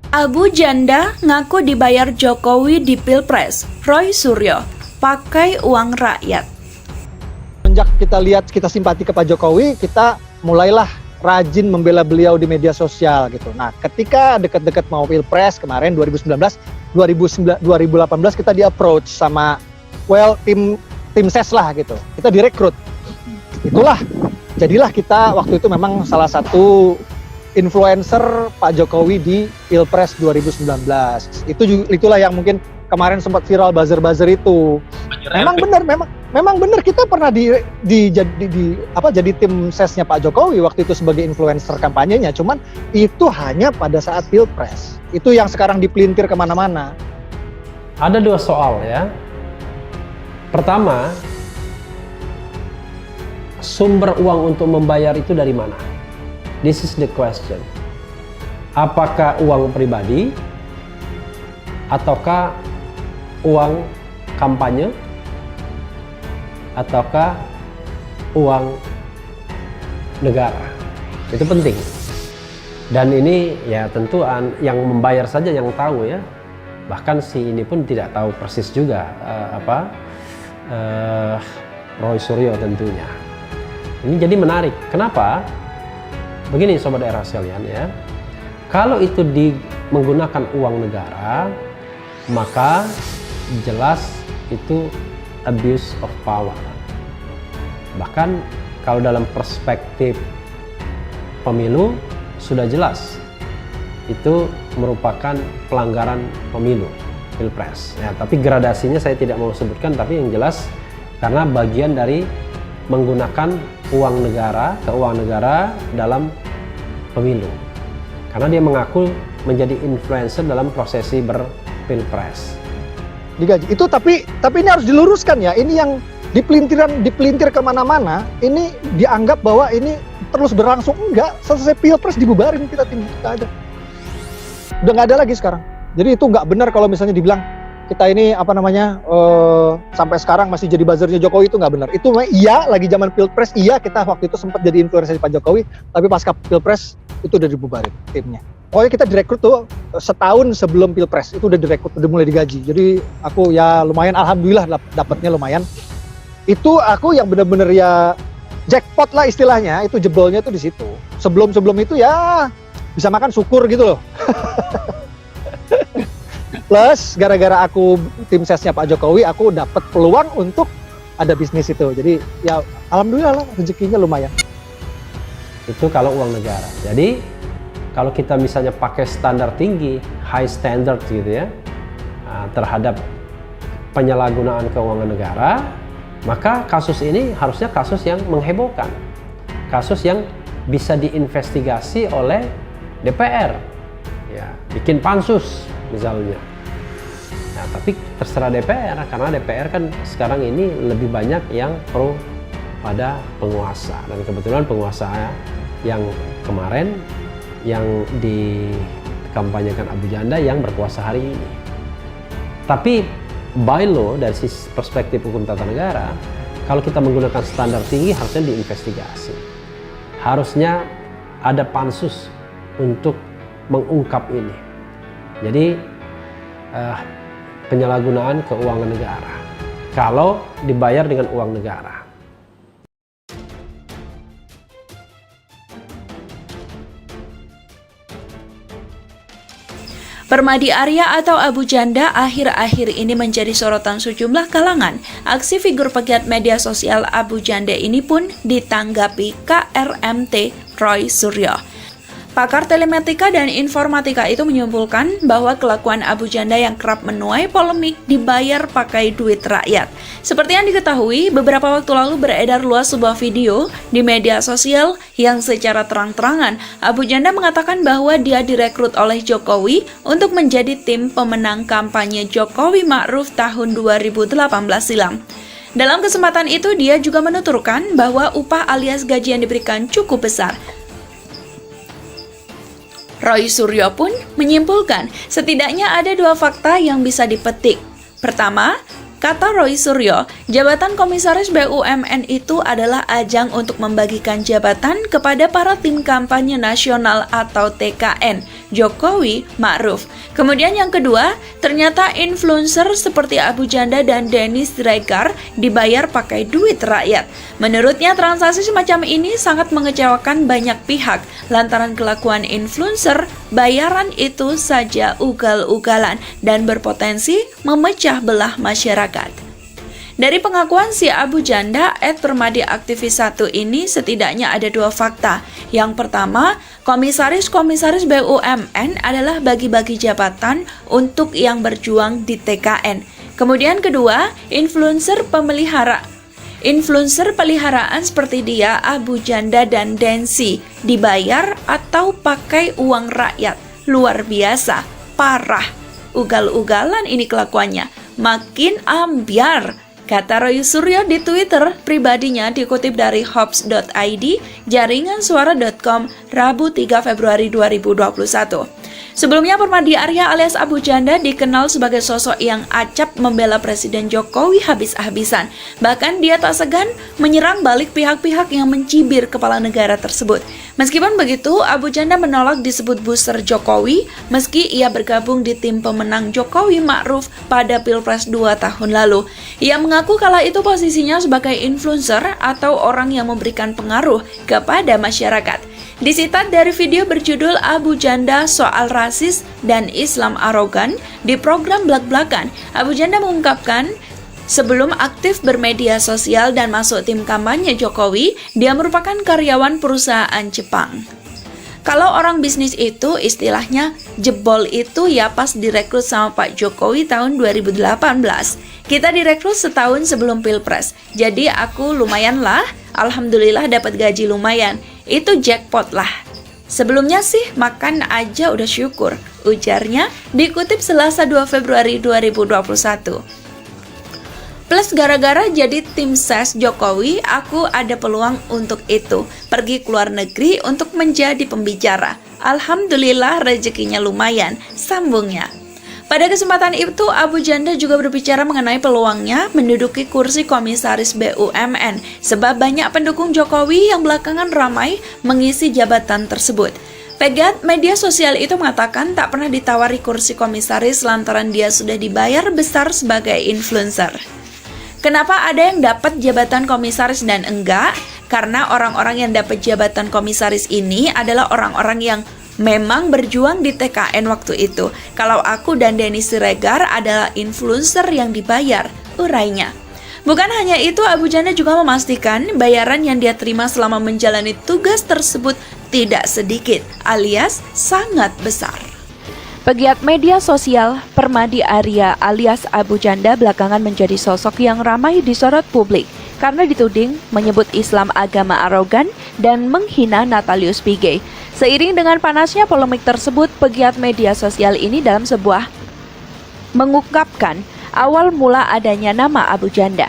Abu Janda ngaku dibayar Jokowi di Pilpres. Roy Suryo, pakai uang rakyat. Sejak kita lihat, kita simpati ke Pak Jokowi, kita mulailah rajin membela beliau di media sosial gitu. Nah, ketika dekat-dekat mau Pilpres kemarin 2019, 2018 kita di-approach sama tim ses lah gitu. Kita direkrut. Itulah, jadilah kita waktu itu memang salah satu influencer Pak Jokowi di Pilpres 2019. Itulah yang mungkin kemarin sempat viral buzzer-buzzer itu. Memang benar kita pernah jadi tim sesnya Pak Jokowi waktu itu sebagai influencer kampanyenya. Cuman itu hanya pada saat Pilpres. Itu yang sekarang dipelintir kemana-mana. Ada dua soal ya. Pertama, sumber uang untuk membayar itu dari mana? This is the question. Apakah uang pribadi ataukah uang kampanye ataukah uang negara? Itu penting. Dan ini ya tentu yang membayar saja yang tahu ya. Bahkan si ini pun tidak tahu persis juga Roy Suryo tentunya. Ini jadi menarik. Kenapa? Begini sobat era sekalian ya. Kalau itu menggunakan uang negara, maka jelas itu abuse of power. Bahkan kalau dalam perspektif pemilu sudah jelas itu merupakan pelanggaran pemilu Pilpres. Ya, tapi gradasinya saya tidak mau sebutkan, tapi yang jelas karena bagian dari menggunakan uang negara dalam pemilu. Karena dia mengaku menjadi influencer dalam prosesi berpilpres. Digaji. Itu tapi ini harus diluruskan ya. Ini yang dipelintir kemana-mana. Ini dianggap bahwa ini terus berlangsung. Enggak, selesai Pilpres dibubarin kita tim kita ada. Udah nggak ada lagi sekarang. Jadi itu nggak benar kalau misalnya dibilang kita ini sampai sekarang masih jadi buzzernya Jokowi, itu nggak benar. Itu iya lagi zaman Pilpres, iya kita waktu itu sempat jadi influencer Pak Jokowi, tapi pasca Pilpres itu udah dibubarin timnya. Pokoknya kita direkrut tuh setahun sebelum Pilpres, itu udah direkrut, udah mulai digaji. Jadi aku ya lumayan, alhamdulillah dapatnya lumayan. Itu aku yang benar-benar ya jackpot lah istilahnya, itu jebolnya tuh di situ. Sebelum itu ya bisa makan syukur gitu loh. Plus gara-gara aku tim sesnya Pak Jokowi, aku dapat peluang untuk ada bisnis itu. Jadi ya alhamdulillah lah rezekinya lumayan. Itu kalau uang negara. Jadi kalau kita misalnya pakai standar tinggi, high standard gitu ya, terhadap penyalahgunaan keuangan negara, maka kasus ini harusnya kasus yang menghebohkan. Kasus yang bisa diinvestigasi oleh DPR. Ya, bikin pansus misalnya. Nah, tapi terserah DPR, karena DPR kan sekarang ini lebih banyak yang pro pada penguasa, dan kebetulan penguasa yang kemarin yang dikampanyekan Abu Janda yang berkuasa hari ini. Tapi by law dari sisi perspektif hukum tata negara, kalau kita menggunakan standar tinggi harusnya diinvestigasi. Harusnya ada pansus untuk mengungkap ini. Jadi penyalahgunaan keuangan negara kalau dibayar dengan uang negara. Permadi Arya atau Abu Janda akhir-akhir ini menjadi sorotan sejumlah kalangan. Aksi figur pegiat media sosial Abu Janda ini pun ditanggapi KRMT Roy Suryo. Pakar telematika dan informatika itu menyimpulkan bahwa kelakuan Abu Janda yang kerap menuai polemik dibayar pakai duit rakyat. Seperti yang diketahui, beberapa waktu lalu beredar luas sebuah video di media sosial yang secara terang-terangan Abu Janda mengatakan bahwa dia direkrut oleh Jokowi untuk menjadi tim pemenang kampanye Jokowi Ma'ruf tahun 2018 silam. Dalam kesempatan itu, dia juga menuturkan bahwa upah alias gaji yang diberikan cukup besar. Roy Suryo pun menyimpulkan setidaknya ada dua fakta yang bisa dipetik. Pertama, Kata Roy Suryo, jabatan komisaris BUMN itu adalah ajang untuk membagikan jabatan kepada para tim kampanye nasional atau TKN, Jokowi, Ma'ruf. Kemudian yang kedua, ternyata influencer seperti Abu Janda dan Denny Siregar dibayar pakai duit rakyat. Menurutnya transaksi semacam ini sangat mengecewakan banyak pihak, lantaran kelakuan influencer, bayaran itu saja ugal-ugalan dan berpotensi memecah belah masyarakat. Dari pengakuan si Abu Janda, @permadi aktivis 1 ini setidaknya ada 2 fakta. Yang pertama, komisaris-komisaris BUMN adalah bagi-bagi jabatan untuk yang berjuang di TKN. Kemudian kedua, influencer peliharaan seperti dia, Abu Janda dan Densi, dibayar atau pakai uang rakyat. Luar biasa, parah. Ugal-ugalan ini kelakuannya. Makin ambyar, kata Roy Suryo di Twitter pribadinya dikutip dari hops.id, jaringansuara.com, Rabu 3 Februari 2021. Sebelumnya Permadi Arya alias Abu Janda dikenal sebagai sosok yang acap membela Presiden Jokowi habis-habisan. Bahkan dia tak segan menyerang balik pihak-pihak yang mencibir kepala negara tersebut. Meskipun begitu, Abu Janda menolak disebut booster Jokowi meski ia bergabung di tim pemenang Jokowi Ma'ruf pada Pilpres 2 tahun lalu. Ia mengaku kala itu posisinya sebagai influencer atau orang yang memberikan pengaruh kepada masyarakat. Disitat dari video berjudul Abu Janda Soal Rasis dan Islam Arogan di program Blak-Blakan, Abu Janda mengungkapkan sebelum aktif bermedia sosial dan masuk tim kampanye Jokowi, dia merupakan karyawan perusahaan Jepang. Kalau orang bisnis itu istilahnya jebol itu ya pas direkrut sama Pak Jokowi tahun 2018. Kita direkrut setahun sebelum Pilpres, jadi aku lumayan lah, alhamdulillah dapat gaji lumayan. Itu jackpot lah. Sebelumnya sih makan aja udah syukur, ujarnya dikutip Selasa 2 Februari 2021. Plus gara-gara jadi tim ses Jokowi, aku ada peluang untuk itu. Pergi ke luar negeri untuk menjadi pembicara. Alhamdulillah rezekinya lumayan, sambungnya. Pada kesempatan itu, Abu Janda juga berbicara mengenai peluangnya menduduki kursi komisaris BUMN, sebab banyak pendukung Jokowi yang belakangan ramai mengisi jabatan tersebut. Pegiat media sosial itu mengatakan tak pernah ditawari kursi komisaris lantaran dia sudah dibayar besar sebagai influencer. Kenapa ada yang dapat jabatan komisaris dan enggak? Karena orang-orang yang dapat jabatan komisaris ini adalah orang-orang yang memang berjuang di TKN waktu itu. Kalau aku dan Denny Siregar adalah influencer yang dibayar, urainya. Bukan hanya itu, Abu Janda juga memastikan bayaran yang dia terima selama menjalani tugas tersebut tidak sedikit, alias sangat besar. Pegiat media sosial Permadi Arya alias Abu Janda belakangan menjadi sosok yang ramai disorot publik karena dituding menyebut Islam agama arogan dan menghina Natalius Pigai. Seiring dengan panasnya polemik tersebut, pegiat media sosial ini dalam sebuah mengungkapkan awal mula adanya nama Abu Janda.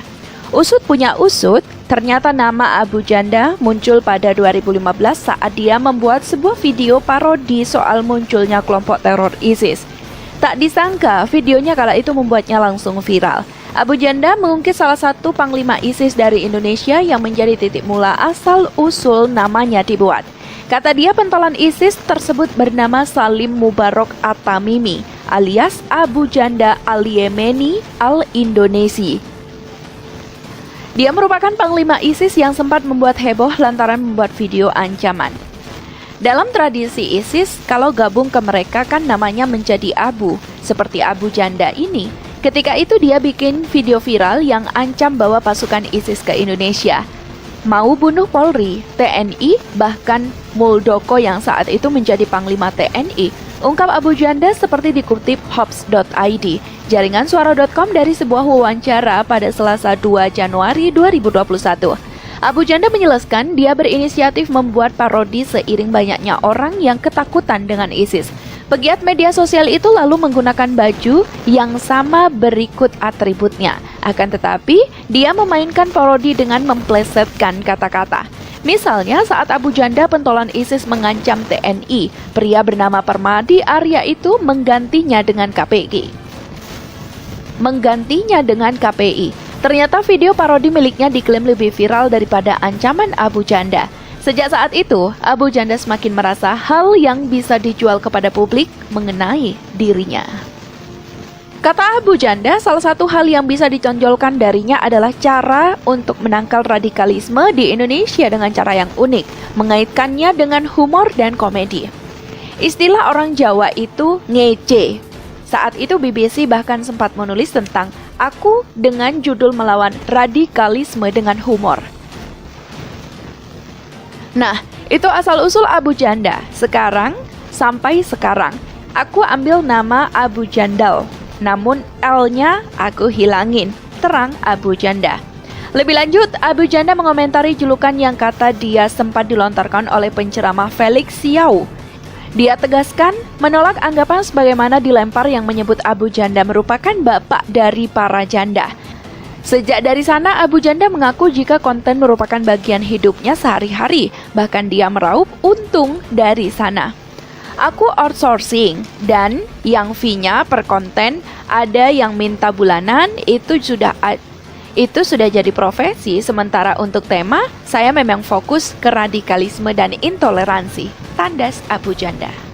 Usut punya usut, ternyata nama Abu Janda muncul pada 2015 saat dia membuat sebuah video parodi soal munculnya kelompok teror ISIS. Tak disangka, videonya kala itu membuatnya langsung viral. Abu Janda mengungkit salah satu panglima ISIS dari Indonesia yang menjadi titik mula asal-usul namanya dibuat. Kata dia, pentolan ISIS tersebut bernama Salim Mubarok At-Tamimi alias Abu Janda Al-Yemeni Al-Indonesi. Dia merupakan panglima ISIS yang sempat membuat heboh lantaran membuat video ancaman. Dalam tradisi ISIS, kalau gabung ke mereka kan namanya menjadi Abu, seperti Abu Janda ini. Ketika itu dia bikin video viral yang ancam bawa pasukan ISIS ke Indonesia. Mau bunuh Polri, TNI, bahkan Muldoko yang saat itu menjadi Panglima TNI, ungkap Abu Janda seperti dikutip hops.id, jaringansuara.com dari sebuah wawancara pada Selasa 2 Januari 2021. Abu Janda menjelaskan dia berinisiatif membuat parodi seiring banyaknya orang yang ketakutan dengan ISIS. Pegiat media sosial itu lalu menggunakan baju yang sama berikut atributnya. Akan tetapi, dia memainkan parodi dengan memplesetkan kata-kata. Misalnya saat Abu Janda pentolan ISIS mengancam TNI, pria bernama Permadi Arya itu menggantinya dengan KPG. menggantinya dengan KPI. Ternyata video parodi miliknya diklaim lebih viral daripada ancaman Abu Janda. Sejak saat itu, Abu Janda semakin merasa hal yang bisa dijual kepada publik mengenai dirinya. Kata Abu Janda, salah satu hal yang bisa ditonjolkan darinya adalah cara untuk menangkal radikalisme di Indonesia dengan cara yang unik, mengaitkannya dengan humor dan komedi. Istilah orang Jawa itu ngece. Saat itu BBC bahkan sempat menulis tentang aku dengan judul melawan radikalisme dengan humor. Nah, itu asal-usul Abu Janda. Sampai sekarang, aku ambil nama Abu Jandal. Namun L-nya aku hilangin, terang Abu Janda. Lebih lanjut, Abu Janda mengomentari julukan yang kata dia sempat dilontarkan oleh penceramah Felix Xiao. Dia tegaskan menolak anggapan sebagaimana dilempar yang menyebut Abu Janda merupakan bapak dari para janda. Sejak dari sana, Abu Janda mengaku jika konten merupakan bagian hidupnya sehari-hari, bahkan dia meraup untung dari sana. Aku outsourcing dan yang fee-nya per konten ada yang minta bulanan itu sudah jadi profesi. Sementara untuk tema saya memang fokus ke radikalisme dan intoleransi, tandas Abu Janda.